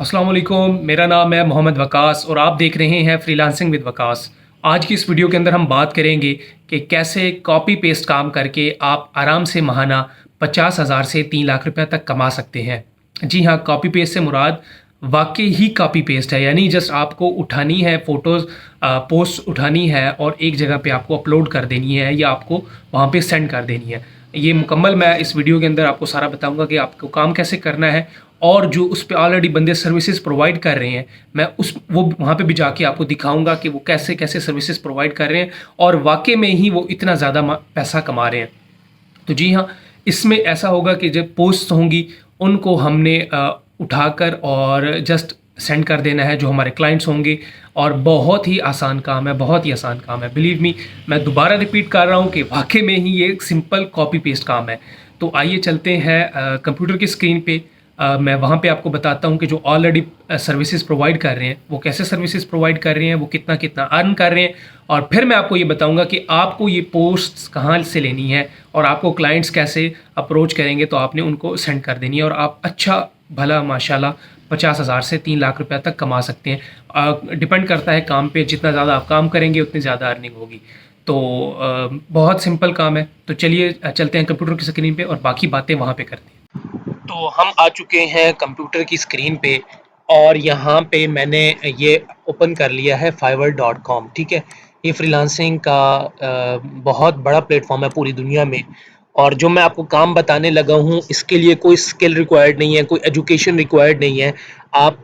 अस्सलाम वालेकुम, मेरा नाम है मोहम्मद वकास और आप देख रहे हैं फ्रीलांसिंग विद वकास। आज की इस वीडियो के अंदर हम बात करेंगे कि कैसे कॉपी पेस्ट काम करके आप आराम से माहाना 50,000 से 3 लाख रुपए तक कमा सकते हैं। जी हाँ, कॉपी पेस्ट से मुराद वाकई ही कॉपी पेस्ट है, यानी जस्ट आपको उठानी है फ़ोटोज़, पोस्ट उठानी है और एक जगह पे आपको अपलोड कर देनी है या आपको वहाँ पे सेंड कर देनी है। ये मुकम्मल मैं इस वीडियो के अंदर आपको सारा बताऊंगा कि आपको काम कैसे करना है और जो उस पे ऑलरेडी बंदे सर्विसेज प्रोवाइड कर रहे हैं, मैं उस वो वहाँ पे भी जाके आपको दिखाऊंगा कि वो कैसे कैसे सर्विसेज प्रोवाइड कर रहे हैं और वाकई में ही वो इतना ज़्यादा पैसा कमा रहे हैं। तो जी हाँ, इसमें ऐसा होगा कि जब पोस्ट होंगी उनको हमने उठाकर और जस्ट सेंड कर देना है जो हमारे क्लाइंट्स होंगे। और बहुत ही आसान काम है, बहुत ही आसान काम है, बिलीव मी। मैं दोबारा रिपीट कर रहा हूँ कि वाकई में ही ये एक सिंपल कॉपी पेस्ट काम है। तो आइए चलते हैं कंप्यूटर की स्क्रीन पे। मैं वहाँ पे आपको बताता हूँ कि जो ऑलरेडी सर्विसेज प्रोवाइड कर रहे हैं वो कैसे सर्विसेज प्रोवाइड कर रहे हैं, वो कितना कितना अर्न कर रहे हैं। और फिर मैं आपको ये बताऊँगा कि आपको ये पोस्ट्स कहाँ से लेनी है और आपको क्लाइंट्स कैसे अप्रोच करेंगे तो आपने उनको सेंड कर देनी है और आप अच्छा भला माशाल्लाह 50,000 से 3 लाख रुपए तक कमा सकते हैं। डिपेंड करता है काम पे, जितना ज़्यादा आप काम करेंगे उतनी ज़्यादा अर्निंग होगी। तो बहुत सिंपल काम है। तो चलिए चलते हैं कंप्यूटर की स्क्रीन पे और बाकी बातें वहाँ पे करते हैं। तो हम आ चुके हैं कंप्यूटर की स्क्रीन पे और यहाँ पे मैंने ये ओपन कर लिया है fiverr.com। ठीक है, ये फ्रीलांसिंग का बहुत बड़ा प्लेटफॉर्म है पूरी दुनिया में। और जो मैं आपको काम बताने लगा हूँ इसके लिए कोई स्किल रिक्वायर्ड नहीं है, कोई एजुकेशन रिक्वायर्ड नहीं है। आप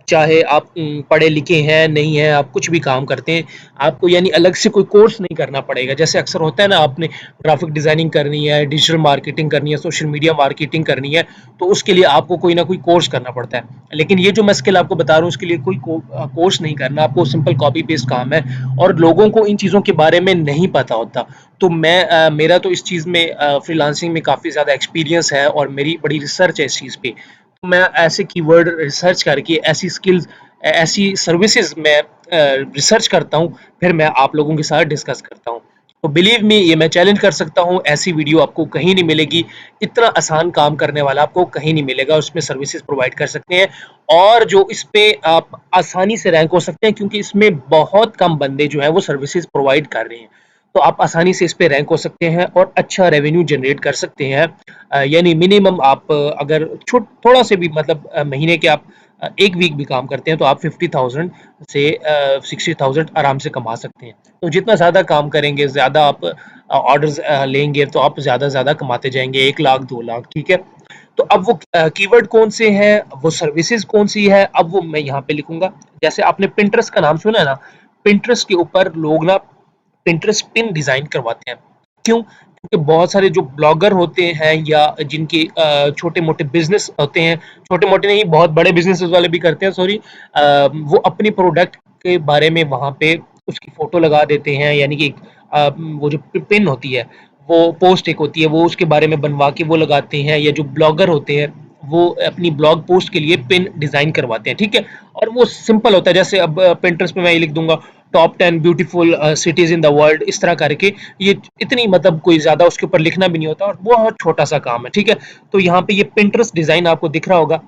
चाहे आप पढ़े लिखे हैं नहीं हैं, आप कुछ भी काम करते हैं, आपको यानी अलग से कोई कोर्स नहीं करना पड़ेगा। जैसे अक्सर होता है ना, आपने ग्राफिक डिज़ाइनिंग करनी है, डिजिटल मार्केटिंग करनी है, सोशल मीडिया मार्केटिंग करनी है, तो उसके लिए आपको कोई ना कोई कोर्स करना पड़ता है। लेकिन ये जो मैं स्किल आपको बता रहा हूँ उसके लिए कोई कोर्स नहीं करना, आपको सिंपल कॉपी पेस्ट काम है। और लोगों को इन चीज़ों के बारे में नहीं पता होता। तो मेरा तो इस चीज़ में फ्रीलांसिंग में काफ़ी ज़्यादा एक्सपीरियंस है और मेरी बड़ी रिसर्च है इस चीज़ पे। तो मैं ऐसे कीवर्ड रिसर्च करके ऐसी स्किल्स, ऐसी सर्विसेज मैं रिसर्च करता हूँ, फिर मैं आप लोगों के साथ डिस्कस करता हूँ। तो बिलीव मी, ये मैं चैलेंज कर सकता हूँ, ऐसी वीडियो आपको कहीं नहीं मिलेगी। इतना आसान काम करने वाला आपको कहीं नहीं मिलेगा, उसमें सर्विसेज प्रोवाइड कर सकते हैं और जो इस पे आप आसानी से रैंक हो सकते हैं क्योंकि इसमें बहुत कम बंदे जो है वो सर्विसेज प्रोवाइड कर रहे हैं। तो आप आसानी से इस पे रैंक हो सकते हैं और अच्छा रेवेन्यू जनरेट कर सकते हैं। यानी मिनिमम आप अगर थोड़ा से भी मतलब महीने के आप 1 वीक भी काम करते हैं तो आप 50,000 से 60,000 आराम से कमा सकते हैं। तो जितना ज़्यादा काम करेंगे, ज़्यादा आप ऑर्डर्स लेंगे तो आप ज़्यादा से ज़्यादा कमाते जाएँगे, 1 लाख, 2 लाख, ठीक है? तो अब वो कीवर्ड कौन से हैं, वो सर्विसेज़ कौन-सी है, अब वो मैं यहाँ पे लिखूँगा। जैसे आपने पिंटरेस्ट का नाम सुना है ना, पिंटरेस्ट के ऊपर लोग ना पिंटरेस्ट पिन डिज़ाइन करवाते हैं। क्यों? क्योंकि बहुत सारे जो ब्लॉगर होते हैं या जिनके छोटे-मोटे बिज़नेस होते हैं, छोटे-मोटे नहीं, बहुत बड़े बिज़नेसेस वाले भी करते हैं, सॉरी। वो अपनी प्रोडक्ट के बारे में वहाँ पे उसकी फ़ोटो लगा देते हैं, यानी कि वो जो पिन होती है, वो पोस्ट एक होती है, वो उसके बारे में बनवा के वो लगाते हैं। या जो ब्लॉगर होते हैं, वो अपनी ब्लॉग पोस्ट के लिए पिन डिज़ाइन करवाते हैं, ठीक है? और वो सिंपल होता है, जैसे अब पिंटरेस्ट पे मैं ये लिख दूँगा top 10 beautiful cities in the world, इस तरह करके। ये इतनी मतलब कोई ज़्यादा उसके ऊपर लिखना भी नहीं होता और बहुत छोटा-सा काम है, ठीक है? तो यहाँ पे ये पिंटरेस्ट डिज़ाइन आपको दिख रहा होगा,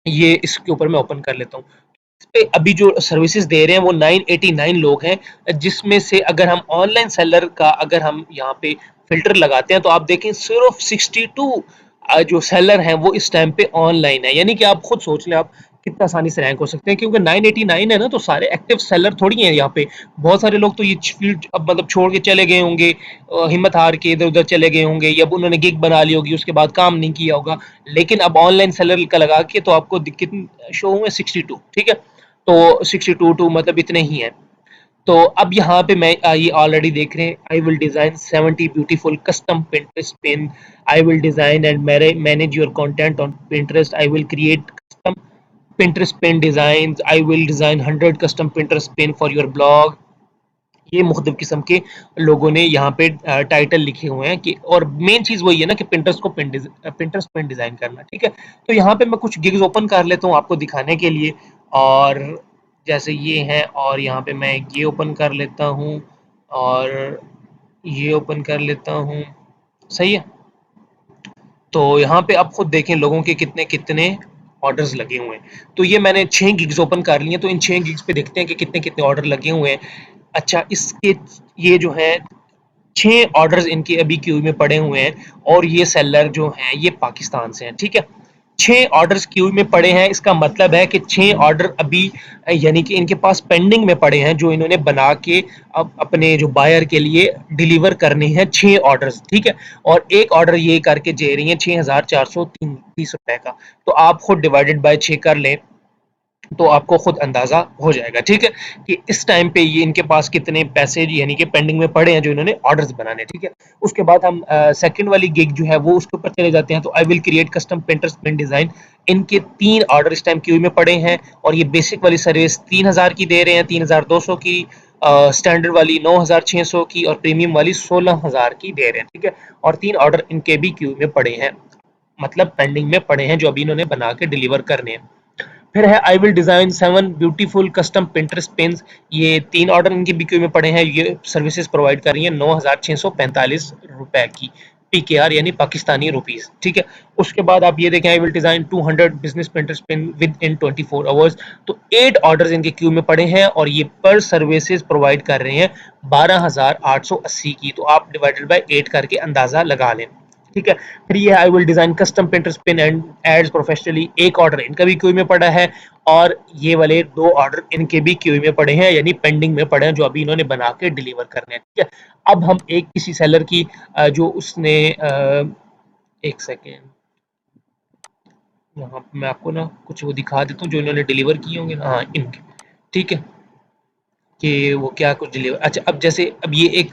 ये इसके ऊपर मैं ओपन कर लेता हूँ। इस पे अभी जो सर्विसेज़ दे रहे हैं वो 989 लोग हैं, जिसमें से अगर हम ऑनलाइन सेलर का अगर हम यहाँ पे फ़िल्टर लगाते हैं तो आप देखें सिर्फ़ 62 जो सेलर हैं वो इस टाइम पे ऑनलाइन है। यानी कि आप खुद सोच लें आप कितना आसानी से रैंक हो सकते हैं, क्योंकि 989 है ना, तो सारे एक्टिव सेलर थोड़ी हैं यहाँ पे। बहुत सारे लोग तो ये फील्ड अब मतलब छोड़ के चले गए होंगे, हिम्मत हार के इधर-उधर चले गए होंगे या उन्होंने गिग बना ली होगी, उसके बाद काम नहीं किया होगा। लेकिन अब ऑनलाइन सेलर का लगा के तो आपको कितने शो हुए, 62, ठीक है? तो 62 टू मतलब इतने ही हैं। तो अब यहाँ पे मैं ये ऑलरेडी देख रहे हैं, आई will design 70 beautiful custom Pinterest pin, I will design and manage your content on Pinterest, I will create custom Pinterest pin design, I will design 100 custom Pinterest pin for your blog. ये मुख्तलिफ किस्म के लोगों ने यहाँ पे title लिखे हुए हैं कि, और मेन चीज़ वही है ना कि पिंटरेस्ट को पिंटरेस्ट पिन डिज़ाइन करना, ठीक है? तो यहाँ पे मैं कुछ गिग्स ओपन कर लेता हूँ आपको दिखाने के लिए। और जैसे ये हैं, और यहाँ पे मैं ये ओपन कर लेता हूँ और ये ओपन कर लेता हूँ, सही है? तो यहाँ पे आप खुद देखें लोगों के कितने कितने ऑर्डर्स लगे हुए हैं। तो ये मैंने 6 गिग्स ओपन कर लिए, तो इन 6 गिग्स पे देखते हैं कि कितने कितने ऑर्डर लगे हुए हैं। अच्छा, इसके ये जो है 6 ऑर्डर्स इनके अभी क्यू में पड़े हुए हैं, और ये सेलर जो हैं ये पाकिस्तान से हैं, ठीक है। 6 ऑर्डर्स क्यू में पड़े हैं, इसका मतलब है कि 6 ऑर्डर अभी यानी कि इनके पास पेंडिंग में पड़े हैं, जो इन्होंने बना के अब अपने जो बायर के लिए डिलीवर करने हैं 6 ऑर्डर्स, ठीक है। और एक ऑर्डर ये करके दे रही है 6,430 रुपए का। तो आप खुद डिवाइडेड बाय 6 कर लें, तो आपको खुद अंदाजा हो जाएगा, ठीक है, कि इस टाइम पे ये इनके पास कितने पैसे यानी कि पेंडिंग में पड़े हैं जो इन्होंने ऑर्डर्स बनाने, ठीक है। उसके बाद हम सेकंड वाली गिग जो है वो उसके ऊपर चले जाते हैं। तो I will create custom Pinterest pin design, इनके 3 ऑर्डर इस टाइम क्यू में पड़े हैं, और ये बेसिक वाली सर्विस 3000 की दे रहे हैं, 3200 की, स्टैंडर्ड वाली 9600 की, और प्रीमियम वाली 16000 की दे रहे हैं, ठीक है। और 3 ऑर्डर इनके भी क्यू में पड़े हैं, मतलब पेंडिंग में पड़े हैं, जो अभी इन्होंने बना के डिलीवर करने हैं। फिर है I will design 7 beautiful custom Pinterest pins, ये 3 ऑर्डर इनके बिक्री में पड़े हैं, ये सर्विसेज प्रोवाइड कर रही है 9645 रुपए की पीकेआर यानी पाकिस्तानी रुपीस, ठीक है। उसके बाद आप ये देखें, I will design 200 business Pinterest pin within 24 hours. तो 8 ऑर्डर्स इनके क्यू में पड़े हैं, और ये पर सर्विसेज प्रोवाइड कर रहे हैं 12880 की। तो आप डिवाइडेड बाय 8 करके अंदाजा लगा लें, ठीक है। फिर ये I will design custom Pinterest स्पिन एंड एड्स प्रोफेशनली, एक ऑर्डर इनका भी क्यू में पड़ा है, और ये वाले 2 ऑर्डर इनके भी क्यू में पड़े हैं, यानी पेंडिंग में पड़े हैं, जो अभी इन्होंने बना के डिलीवर करने हैं, ठीक है। अब हम एक किसी सेलर की जो उसने एक सेकेंड, यहाँ मैं आपको ना कुछ वो दिखा देता हूँ जो इन्होंने डिलीवर किए होंगे ना, हाँ इनके, ठीक है, कि वो क्या कुछ डिलीवर। अच्छा, अब जैसे अब ये एक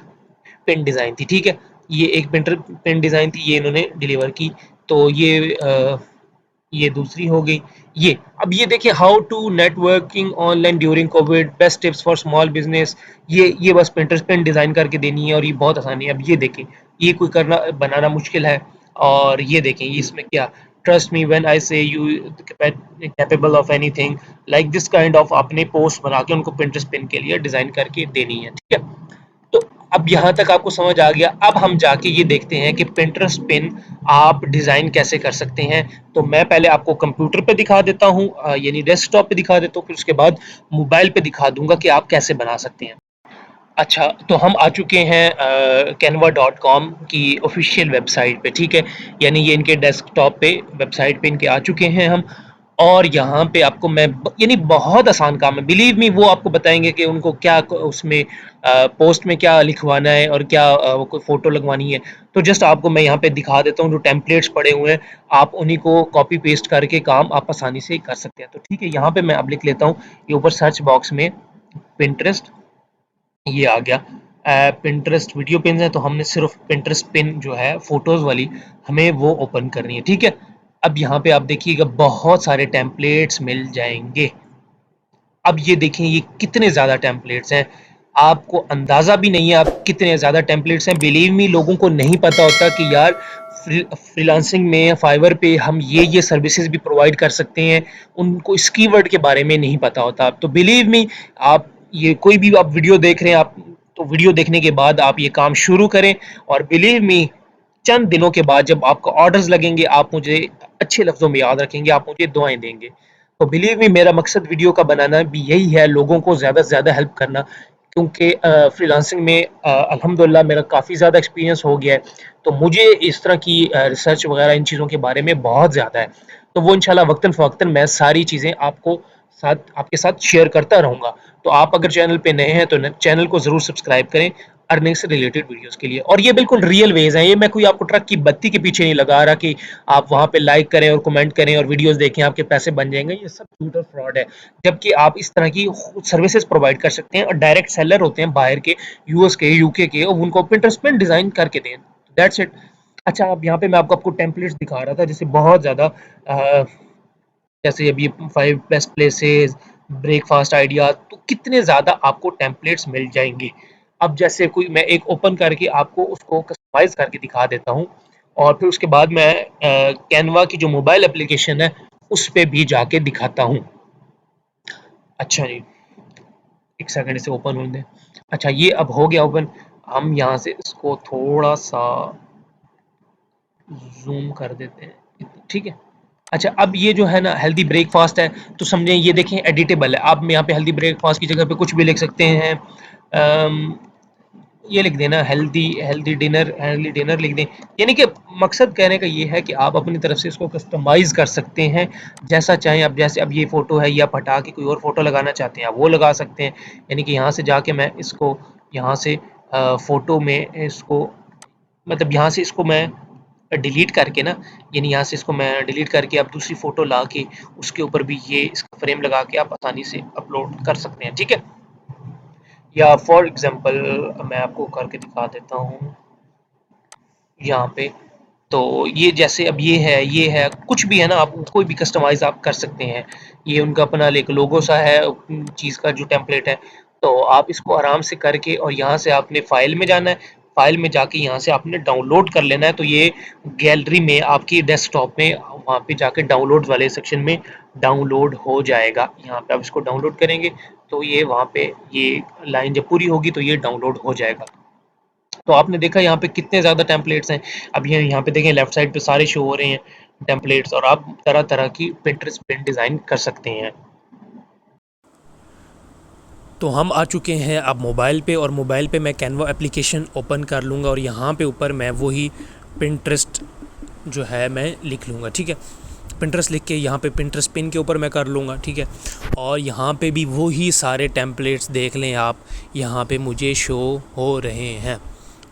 पेन डिज़ाइन थी, ठीक है, ये एक पेंटर पेन डिज़ाइन थी, ये इन्होंने डिलीवर की। तो ये दूसरी हो गई। ये अब ये देखिए, how to networking online during COVID, best tips for small business. ये बस पेंटर्स पेन डिज़ाइन करके देनी है, और ये बहुत आसानी है। अब ये देखें, ये कोई करना बनाना मुश्किल है, और ये देखें ये इसमें क्या, ट्रस्ट मी व्हेन आई से you capable of anything like this kind of, अपने पोस्ट बना के उनको पिंटरेस्ट पिन के लिए डिजाइन करके देनी है, ठीक है। तो अब यहाँ तक आपको समझ आ गया। अब हम जाके ये देखते हैं कि पिंटरेस्ट पिन आप डिजाइन कैसे कर सकते हैं। तो मैं पहले आपको कंप्यूटर पे दिखा देता हूँ, यानी डेस्कटॉप पे दिखा देता हूँ, फिर उसके बाद मोबाइल पे दिखा दूंगा कि आप कैसे बना सकते हैं। अच्छा, तो हम आ चुके हैं canva.com की ऑफिशियल वेबसाइट पे, ठीक है, यानी ये इनके डेस्कटॉप पे वेबसाइट पे इनके आ चुके हैं हम। और यहाँ पे आपको मैं यानी बहुत आसान काम है, बिलीव मी, वो आपको बताएंगे कि उनको क्या उसमें पोस्ट में क्या लिखवाना है, और क्या वो कोई फोटो लगवानी है। तो जस्ट आपको मैं यहाँ पे दिखा देता हूँ, जो टेम्पलेट्स पड़े हुए हैं आप उन्हीं को कॉपी पेस्ट करके काम आप आसानी से कर सकते हैं। तो ठीक है, यहाँ पे मैं अब लिख लेता हूँ, ये ऊपर सर्च बॉक्स में पिंटरेस्ट, ये आ गया। पिंटरेस्ट वीडियो पिन है, तो हमने सिर्फ पिंटरेस्ट पिन जो है फोटोज वाली, हमें वो ओपन करनी है, ठीक है। अब यहाँ पे आप देखिएगा बहुत सारे टेम्पलेट्स मिल जाएंगे। अब ये देखें, ये कितने ज़्यादा टेम्पलेट्स हैं, आपको अंदाज़ा भी नहीं है आप कितने ज़्यादा टेम्पलेट्स हैं। बिलीव मी, लोगों को नहीं पता होता कि यार फ्रीलांसिंग में फाइवर पे हम ये सर्विसेज भी प्रोवाइड कर सकते हैं, उनको इस कीवर्ड के बारे में नहीं पता होता। तो बिलीव मी, आप ये कोई भी आप वीडियो देख रहे हैं, आप तो वीडियो देखने के बाद आप ये काम शुरू करें, और बिलीव मी, चंद दिनों के बाद जब आपको ऑर्डर्स लगेंगे, आप मुझे अच्छे लफ्ज़ों में याद रखेंगे, आप मुझे दुआएं देंगे। तो बिलीव मी, मेरा मकसद वीडियो का बनाना भी यही है, लोगों को ज़्यादा से ज़्यादा हेल्प करना, क्योंकि फ्रीलांसिंग में अल्हम्दुलिल्लाह मेरा काफ़ी ज़्यादा एक्सपीरियंस हो गया है। तो मुझे इस तरह की रिसर्च वगैरह इन चीज़ों के बारे में बहुत ज़्यादा है। तो वो इंशाल्लाह वक्तन फ़वक्तन मैं सारी चीज़ें आपके साथ शेयर करता रहूँगा। तो आप अगर चैनल पे नए हैं तो चैनल को ज़रूर सब्सक्राइब करें अर्निंग से रिलेटेड वीडियोस के लिए। और ये बिल्कुल रियल वेज हैं, ये मैं कोई आपको ट्रक की बत्ती के पीछे नहीं लगा रहा कि आप वहां पे लाइक करें और कमेंट करें और वीडियोस देखें आपके पैसे बन जाएंगे। ये सब झूठ और फ्रॉड है, जबकि आप इस तरह की सर्विसेज प्रोवाइड कर सकते हैं, और डायरेक्ट सेलर होते हैं बाहर के, यूएस के, यूके के, और उनको पिंटरेस्ट में डिजाइन करके दें, दैट्स इट। अच्छा, अब यहाँ पे मैं आपको टेम्पलेट्स दिखा रहा था, जैसे बहुत ज्यादा जैसे अभी 5 बेस्ट प्लेसेस, ब्रेकफास्ट आइडिया, तो कितने ज़्यादा आपको टेम्पलेट्स मिल जाएंगे। अब जैसे कोई मैं एक ओपन करके आपको उसको कस्टमाइज करके दिखा देता हूँ, और फिर उसके बाद मैं कैनवा की जो मोबाइल एप्लीकेशन है उस पे भी जाके दिखाता हूँ। अच्छा जी, एक सेकंड इसे ओपन होने दें। अच्छा, ये अब हो गया ओपन। हम यहाँ से इसको थोड़ा सा जूम कर देते हैं, ठीक है। अच्छा, अब ये जो है ना हेल्दी ब्रेकफास्ट है, तो समझें ये देखें एडिटेबल है। आप यहाँ पे हेल्दी ब्रेकफास्ट की जगह पे कुछ भी लिख सकते हैं। ये लिख देना हेल्दी डिनर लिख दें। यानी कि मकसद कहने का ये है कि आप अपनी तरफ से इसको कस्टमाइज़ कर सकते हैं, जैसा चाहें। अब जैसे अब ये फ़ोटो है, ये आप हटा के कोई और फ़ोटो लगाना चाहते हैं, आप वो लगा सकते हैं। यानी कि यहाँ से जाके मैं इसको यहाँ से फ़ोटो में इसको मतलब यहाँ से इसको मैं डिलीट करके ना, यानी यहाँ से इसको मैं डिलीट करके अब दूसरी फ़ोटो ला के उसके ऊपर भी ये इसका फ्रेम लगा के आप आसानी से अपलोड कर सकते हैं, ठीक है? या फॉर एग्ज़ाम्पल मैं आपको करके दिखा देता हूँ यहाँ पे। तो ये जैसे अब ये है, कुछ भी है ना, आप कोई भी कस्टमाइज़ आप कर सकते हैं। ये उनका अपना एक लोगो सा है चीज़ का जो टेम्पलेट है, तो आप इसको आराम से करके और यहाँ से आपने फ़ाइल में जाना है, फ़ाइल में जाके यहाँ से आपने डाउनलोड कर लेना है, तो ये गैलरी में आपकी डेस्कटॉप में वहाँ पे जाके डाउनलोड वाले सेक्शन में डाउनलोड हो जाएगा। यहाँ पे आप इसको डाउनलोड करेंगे, तो ये वहाँ पे ये लाइन जब पूरी होगी तो ये डाउनलोड हो जाएगा। तो आपने देखा यहाँ पे कितने ज़्यादा टेम्पलेट्स हैं। अब ये यहाँ पे देखें लेफ्ट साइड पे सारे शो हो रहे हैं टेम्पलेट्स, और आप तरह-तरह की पिंटरेस्ट पिन डिज़ाइन कर सकते हैं। तो हम आ चुके हैं अब मोबाइल पे, और मोबाइल पे मैं कैनवा एप्लीकेशन ओपन कर लूँगा और यहाँ पे ऊपर मैं वही पिंटरेस्ट जो है मैं लिख लूँगा, ठीक है। पिंटरेस्ट लिख के यहाँ पे पिंटरेस्ट पिन के ऊपर मैं कर लूँगा, ठीक है। और यहाँ पे भी वही सारे टेम्पलेट्स देख लें आप, यहाँ पे मुझे शो हो रहे हैं।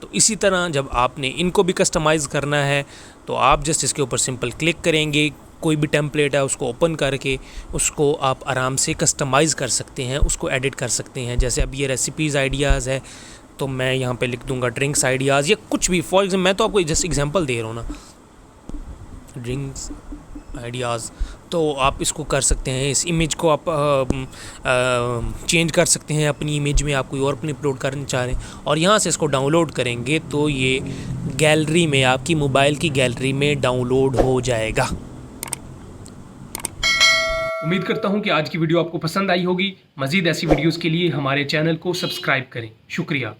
तो इसी तरह जब आपने इनको भी कस्टमाइज़ करना है तो आप जस्ट इसके ऊपर सिंपल क्लिक करेंगे, कोई भी टेम्पलेट है उसको ओपन करके उसको आप आराम से कस्टमाइज़ कर सकते हैं, उसको एडिट कर सकते हैं। जैसे अब ये रेसिपीज़ आइडियाज़ है, तो मैं यहाँ पे लिख दूँगा ड्रिंक्स आइडियाज़ या कुछ भी। फॉर एग्जाम्पल मैं तो आपको जस्ट एग्जांपल दे रहा हूँ ना, ड्रिंक्स आइडियाज़। तो आप इसको कर सकते हैं, इस इमेज को आप चेंज कर सकते हैं अपनी इमेज में, आप कोई और अपनी अपलोड करना चाह रहे हैं, और यहाँ से इसको डाउनलोड करेंगे तो ये गैलरी में, आपकी मोबाइल की गैलरी में डाउनलोड हो जाएगा। उम्मीद करता हूँ कि आज की वीडियो आपको पसंद आई होगी। मज़ीद ऐसी वीडियोज़ के लिए हमारे चैनल को सब्सक्राइब करें। शुक्रिया।